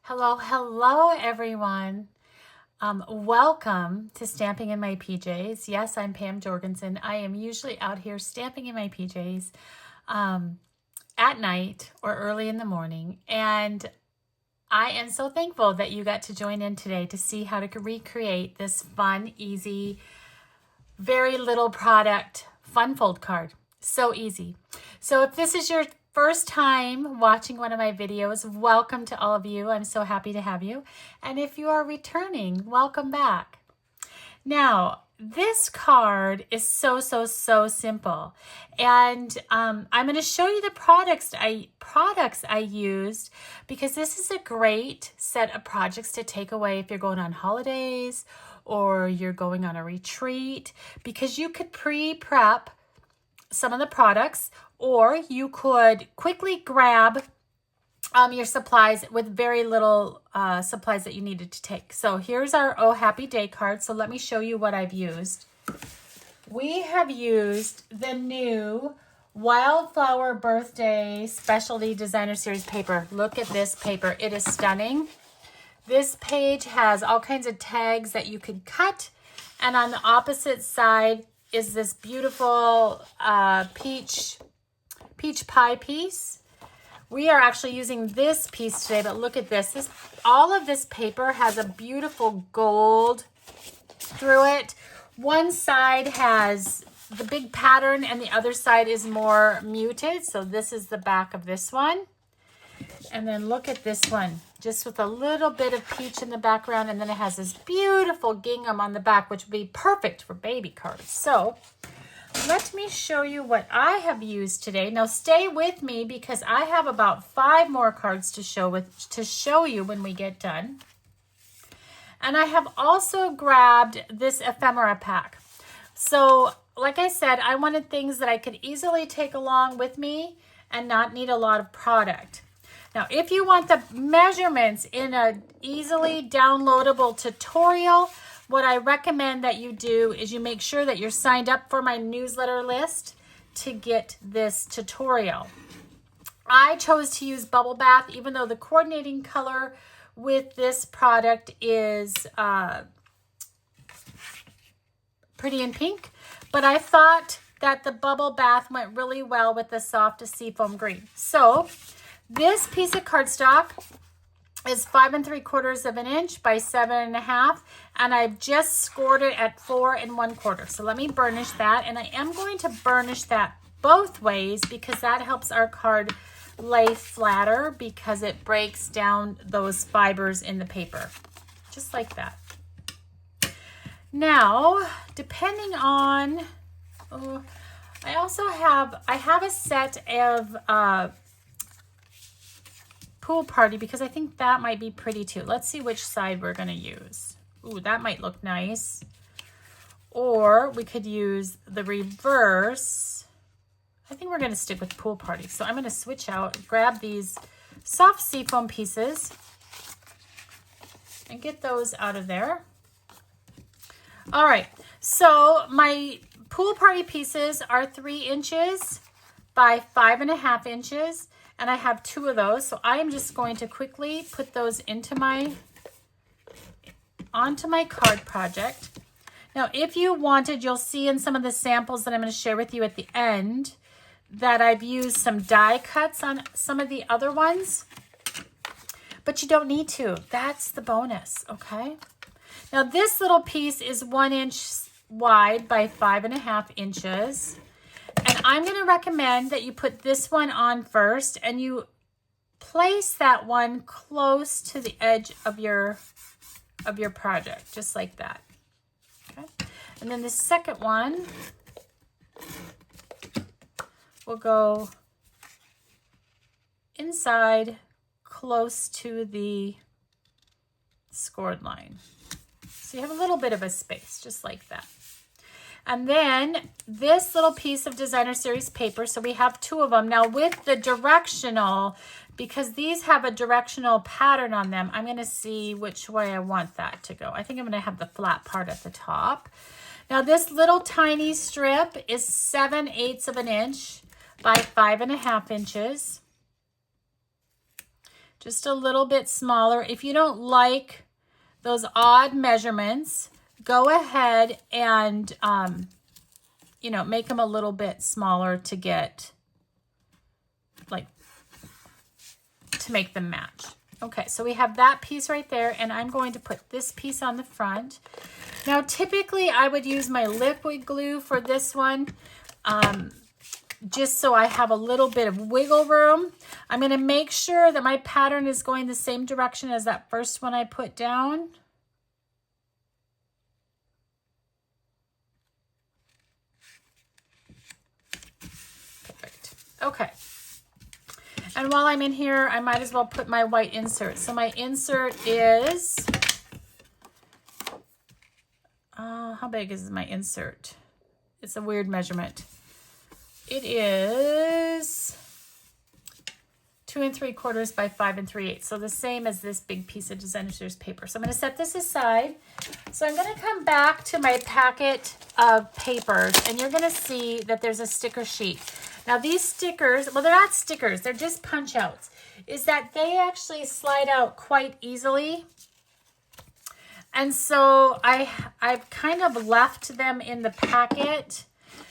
Hello, hello, everyone. Welcome to Stamping in My PJs. Yes, I'm Pam Jorgensen. I am usually out here stamping in my PJs at night or early in the morning. And I am so thankful that you got to join in today to see how to recreate this fun, easy, very little product fun fold card. So easy. So if this is your first time watching one of my videos, welcome to all of you. I'm so happy to have you. And if you are returning, welcome back. Now, this card is so simple. And I'm going to show you the products I used, because this is a great set of projects to take away if you're going on holidays or you're going on a retreat, because you could pre-prep some of the products, or you could quickly grab your supplies with very little supplies that you needed to take. So here's our Oh Happy Day card. So let me show you what I've used. We have used the new Wildflower Birthday Specialty Designer Series paper. Look at this paper. It is stunning. This page has all kinds of tags that you could cut. And on the opposite side is this beautiful peach pie piece. We are actually using this piece today, but look at this. All of this paper has a beautiful gold through it. One side has the big pattern and the other side is more muted. So this is the back of this one. And then look at this one, just with a little bit of peach in the background. And then it has this beautiful gingham on the back, which would be perfect for baby cards. So let me show you what I have used today. Now stay with me, because I have about 5 more cards to show you when we get done. And I have also grabbed this ephemera pack. So like I said, I wanted things that I could easily take along with me and not need a lot of product. Now, if you want the measurements in an easily downloadable tutorial, what I recommend that you do is you make sure that you're signed up for my newsletter list to get this tutorial. I chose to use Bubble Bath, even though the coordinating color with this product is pretty in pink, but I thought that the Bubble Bath went really well with the softest seafoam green. So this piece of cardstock is 5 3/4 inch by 7 1/2, and I've just scored it at 4 1/4. So let me burnish that, and I am going to burnish that both ways because that helps our card lay flatter, because it breaks down those fibers in the paper, just like that. Now, depending on, I have a set of Pool Party, because I think that might be pretty too. Let's see which side we're going to use. Ooh, that might look nice. Or we could use the reverse. I think we're going to stick with Pool Party. So I'm going to switch out, grab these soft seafoam pieces and get those out of there. All right, so my Pool Party pieces are 3 inches by 5 1/2 inches. And I have 2 of those, so I'm just going to quickly put those onto my card project. Now, if you wanted, you'll see in some of the samples that I'm going to share with you at the end that I've used some die cuts on some of the other ones, but you don't need to. That's the bonus, okay? Now, this little piece is 1 inch wide by 5 1/2 inches. And I'm going to recommend that you put this one on first, and you place that one close to the edge of your project, just like that. Okay. And then the second one will go inside close to the scored line. So you have a little bit of a space, just like that. And then this little piece of Designer Series paper, so we have 2 of them. Now with the directional, because these have a directional pattern on them, I'm going to see which way I want that to go. I think I'm going to have the flat part at the top. Now this little tiny strip is 7/8 inch by 5 1/2 inches. just a little bit smaller. If you don't like those odd measurements, go ahead and, you know, make them a little bit smaller to get, like, to make them match. Okay, so we have that piece right there, and I'm going to put this piece on the front. Now, typically, I would use my liquid glue for this one, just so I have a little bit of wiggle room. I'm going to make sure that my pattern is going the same direction as that first one I put down. Perfect. Okay. And while I'm in here, I might as well put my white insert. So my insert is, how big is my insert? It's a weird measurement. It is 2 3/4 by 5 3/8. So the same as this big piece of designer series paper. So I'm going to set this aside. So I'm going to come back to my packet of papers, and you're going to see that there's a sticker sheet. Now these stickers, well, they're not stickers, they're just punch outs, is that they actually slide out quite easily. And so I've kind of left them in the packet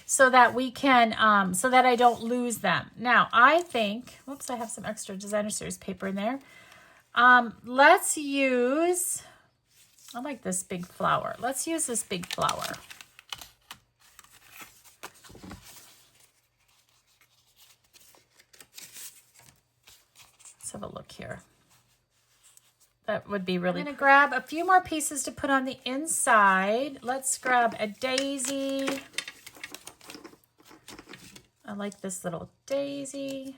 so that we can, so that I don't lose them. Now I think, whoops, I have some extra designer series paper in there. Let's use, I like this big flower. Let's use this big flower. Let's have a look here. That would be really. I'm going to grab a few more pieces to put on the inside. Let's grab a daisy. I like this little daisy.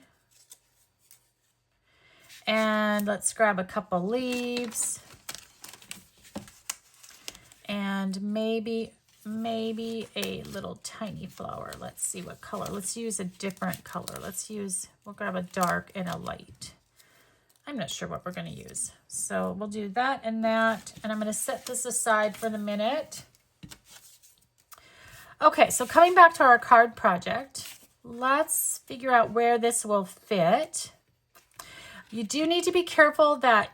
And let's grab a couple leaves. And maybe a little tiny flower. Let's see what color. Let's use a different color. We'll grab a dark and a light. I'm not sure what we're going to use. So we'll do that and that. And I'm going to set this aside for the minute. Okay, so coming back to our card project, let's figure out where this will fit. You do need to be careful that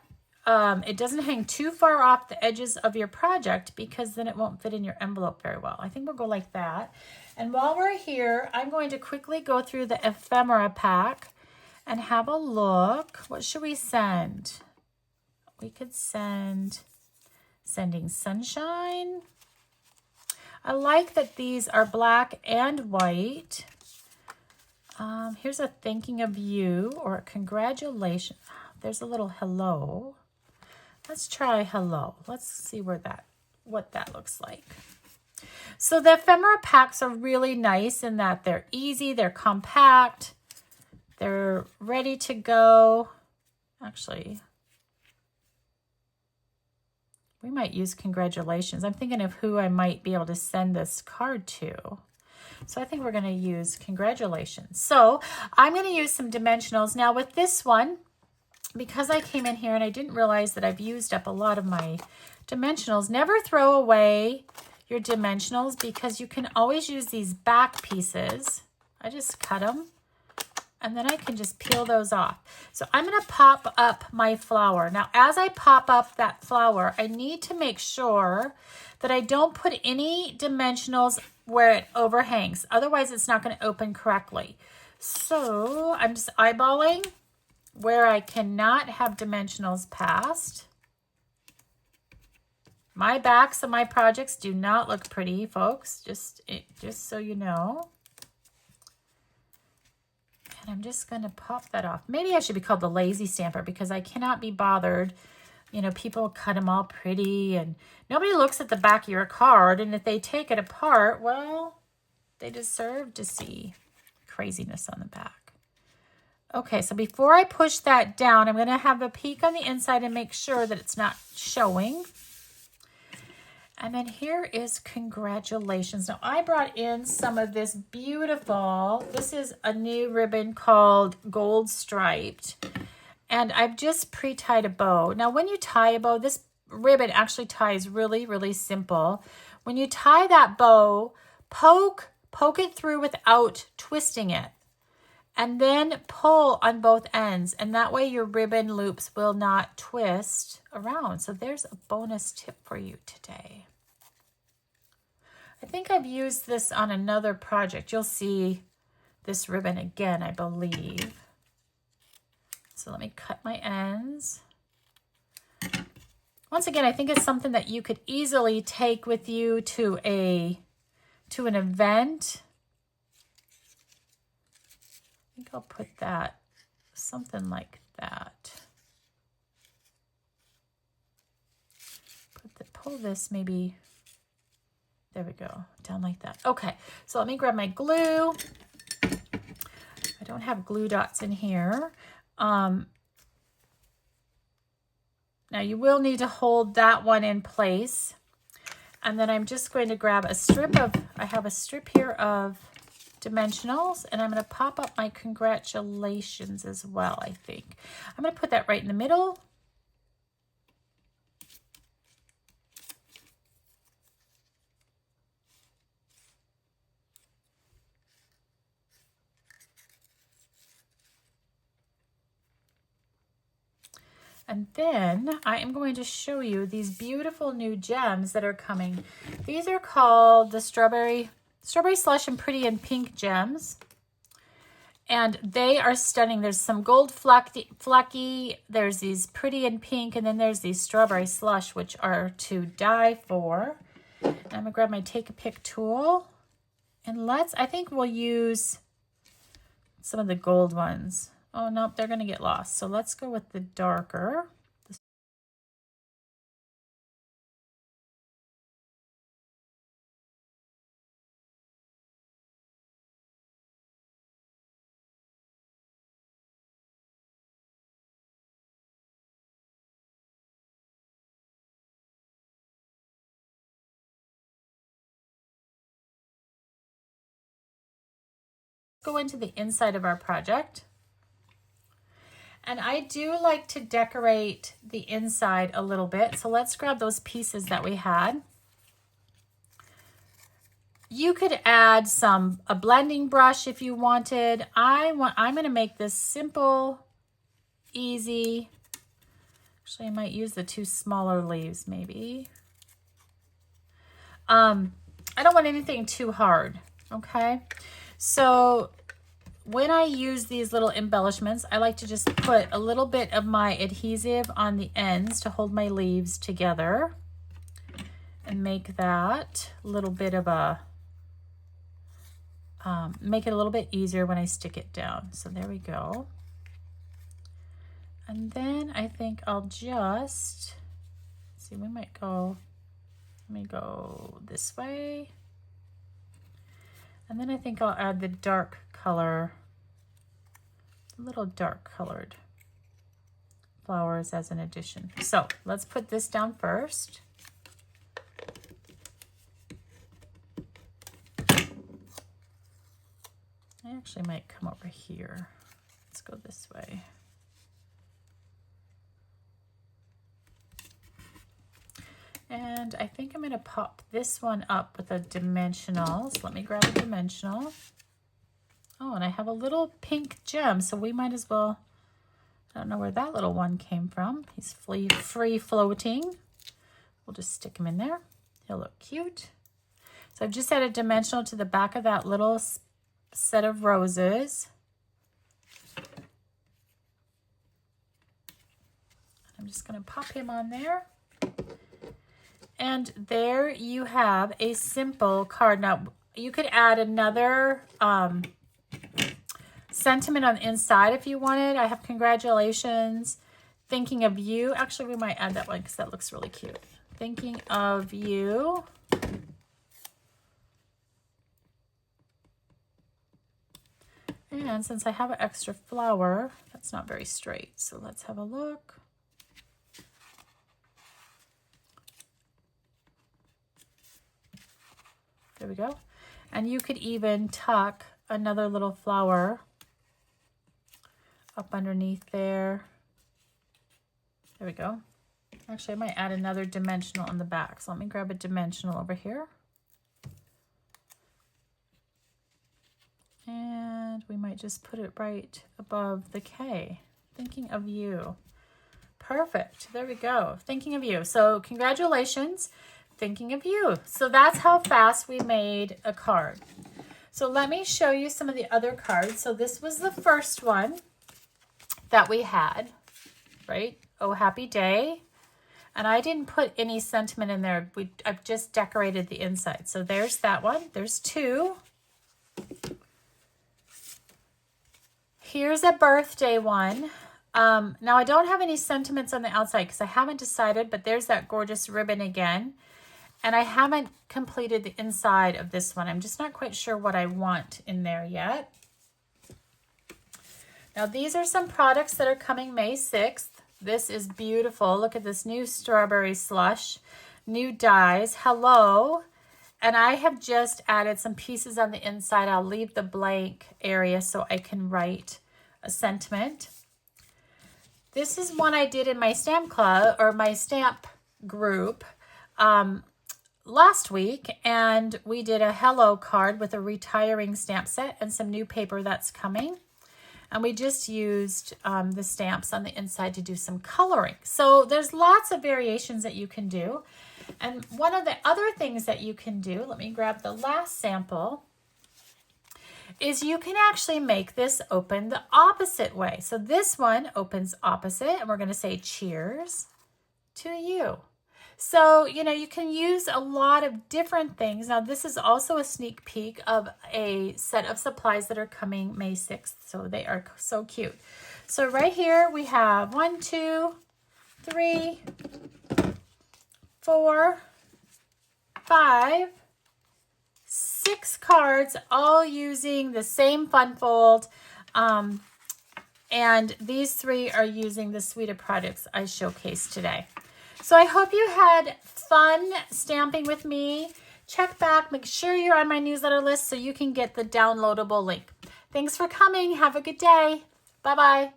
it doesn't hang too far off the edges of your project, because then it won't fit in your envelope very well. I think we'll go like that. And while we're here, I'm going to quickly go through the ephemera pack and have a look. What should we send? We could sending sunshine. I like that these are black and white. Here's a thinking of you or a congratulations. There's a little hello. Let's try hello. Let's see what that looks like. So the ephemera packs are really nice in that they're easy, they're compact, they're ready to go. Actually, we might use congratulations. I'm thinking of who I might be able to send this card to. So I think we're going to use congratulations. So I'm going to use some dimensionals. Now with this one, because I came in here and I didn't realize that I've used up a lot of my dimensionals, never throw away your dimensionals, because you can always use these back pieces. I just cut them and then I can just peel those off. So I'm going to pop up my flower. Now, as I pop up that flower, I need to make sure that I don't put any dimensionals where it overhangs. Otherwise, it's not going to open correctly. So I'm just eyeballing where I cannot have dimensionals past. My backs of my projects do not look pretty, folks, just so you know. And I'm just going to pop that off. Maybe I should be called the lazy stamper, because I cannot be bothered. You know, people cut them all pretty and nobody looks at the back of your card. And if they take it apart, well, they deserve to see craziness on the back. Okay, so before I push that down, I'm going to have a peek on the inside and make sure that it's not showing. And then here is congratulations. Now, I brought in some of this beautiful, this is a new ribbon called Gold Striped. And I've just pre-tied a bow. Now, when you tie a bow, this ribbon actually ties really, really simple. When you tie that bow, poke it through without twisting it. And then pull on both ends, and that way your ribbon loops will not twist around. So there's a bonus tip for you today. I think I've used this on another project. You'll see this ribbon again, I believe. So let me cut my ends. Once again, I think it's something that you could easily take with you to an event. I think I'll put that, something like that. Pull this maybe, there we go, down like that. Okay, so let me grab my glue. I don't have glue dots in here. Now you will need to hold that one in place. And then I'm just going to grab a strip of, I have a strip here of dimensionals, and I'm going to pop up my congratulations as well, I think. I'm going to put that right in the middle. And then I am going to show you these beautiful new gems that are coming. These are called the Strawberry Slush and Pretty in Pink gems. And they are stunning. There's some gold flecky, there's these Pretty in Pink, and then there's these Strawberry Slush, which are to die for. And I'm gonna grab my Take a Pick tool. And I think we'll use some of the gold ones. Oh, nope, they're going to get lost. So let's go with the darker. Go into the inside of our project. And I do like to decorate the inside a little bit. So let's grab those pieces that we had. You could add a blending brush if you wanted. I'm going to make this simple, easy. Actually, I might use the 2 smaller leaves maybe. I don't want anything too hard, okay? So when I use these little embellishments, I like to just put a little bit of my adhesive on the ends to hold my leaves together and make that a little bit of a, make it a little bit easier when I stick it down. So there we go. And then I think I'll just, see, we might go, let me go this way. And then I think I'll add the dark color, little dark colored flowers as an addition. So let's put this down first. I actually might come over here. Let's go this way. And I think I'm going to pop this one up with a dimensional. So let me grab a dimensional. Oh, and I have a little pink gem, so we might as well, I don't know where that little one came from. He's free floating. We'll just stick him in there. He'll look cute. So I've just added dimensional to the back of that little set of roses. I'm just going to pop him on there. And there you have a simple card. Now, you could add another sentiment on the inside if you wanted. I have congratulations, thinking of you. Actually, we might add that one because that looks really cute. Thinking of you. And since I have an extra flower, that's not very straight. So let's have a look. There we go. And you could even tuck another little flower up underneath there. There we go. Actually, I might add another dimensional on the back. So let me grab a dimensional over here. And we might just put it right above the K. Thinking of you. Perfect. There we go. Thinking of you. So congratulations. Thinking of you. So that's how fast we made a card. So let me show you some of the other cards. So this was the first one that we had, right? Oh, happy day. And I didn't put any sentiment in there. I've just decorated the inside. So there's that one. There's two. Here's a birthday one. Now I don't have any sentiments on the outside because I haven't decided, but there's that gorgeous ribbon again. And I haven't completed the inside of this one. I'm just not quite sure what I want in there yet. Now these are some products that are coming May 6th. This is beautiful. Look at this new strawberry slush, new dies. Hello. And I have just added some pieces on the inside. I'll leave the blank area so I can write a sentiment. This is one I did in my stamp club or my stamp group last week. And we did a hello card with a retiring stamp set and some new paper that's coming. And we just used the stamps on the inside to do some coloring. So there's lots of variations that you can do. And one of the other things that you can do, let me grab the last sample, is you can actually make this open the opposite way. So this one opens opposite, and we're going to say cheers to you. So, you know, you can use a lot of different things. Now, this is also a sneak peek of a set of supplies that are coming May 6th. So they are so cute. So right here we have 1, 2, 3, 4, 5, 6 cards, all using the same fun fold. And these 3 are using the suite of products I showcased today. So I hope you had fun stamping with me. Check back, make sure you're on my newsletter list so you can get the downloadable link. Thanks for coming. Have a good day. Bye-bye.